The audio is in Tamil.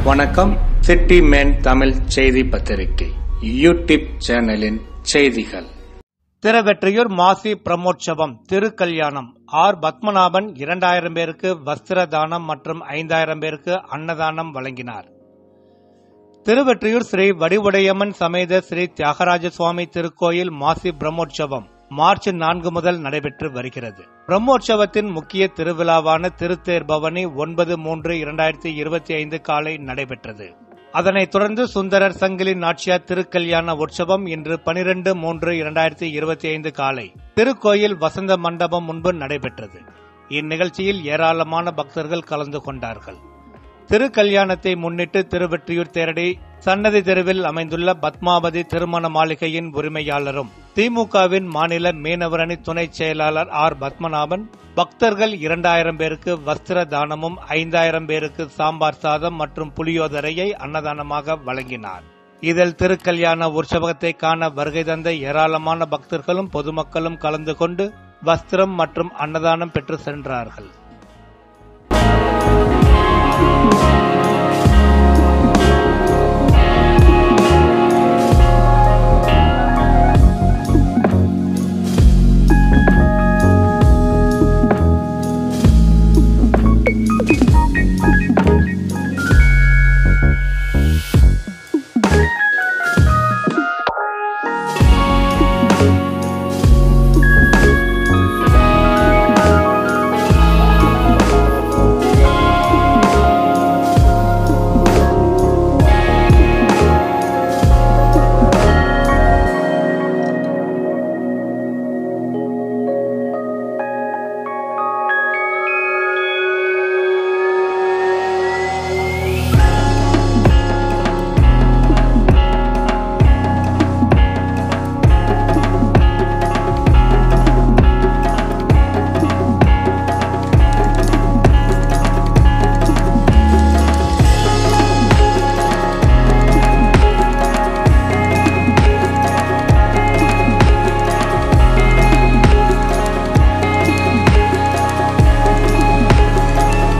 வணக்கம். சிட்டி மேன் தமிழ் செய்தி பத்திரிகை யூடியூப் சேனலின் செய்திகள். திருவெற்றியூர் மாசி பிரமோற்சவம் திருக்கல்யாணம். ஆர் பத்மநாபன் 2000 பேருக்கு வஸ்திர தானம் மற்றும் 5000 பேருக்கு அன்னதானம் வழங்கினார். திருவெற்றியூர் ஸ்ரீ வடிவுடையம்மன் சமேத ஸ்ரீ தியாகராஜ சுவாமி திருக்கோயில் மாசி பிரம்மோற்சவம் மார்ச் 4 முதல் நடைபெற்று வருகிறது. பிரம்மோற்சவத்தின் முக்கிய திருவிழாவான திருத்தேர் பவனி 9/3/2025 காலை நடைபெற்றது. அதனைத் தொடர்ந்து சுந்தரர் சங்கிலி நாச்சியார் திருக்கல்யாண உற்சவம் இன்று 12/3/2025 காலை திருக்கோயில் வசந்த மண்டபம் முன்பு நடைபெற்றது. இந்நிகழ்ச்சியில் ஏராளமான பக்தர்கள் கலந்து கொண்டார்கள். திருக்கல்யாணத்தை முன்னிட்டு திருவெற்றியூர் தேரடி சன்னதி தெருவில் அமைந்துள்ள பத்மாவதி திருமண மாளிகையின் உரிமையாளரும் திமுகவின் மாநில மீனவரணி துணை செயலாளர் ஆர் பத்மநாபன் பக்தர்கள் 2000 பேருக்கு வஸ்திர தானமும் 5000 பேருக்கு சாம்பார் சாதம் மற்றும் புளியோதரையை அன்னதானமாக வழங்கினார். இதில் திருக்கல்யாண உற்சவத்தை காண வருகை தந்த ஏராளமான பக்தர்களும் பொதுமக்களும் கலந்து கொண்டு வஸ்திரம் மற்றும் அன்னதானம் பெற்று சென்றார்கள்.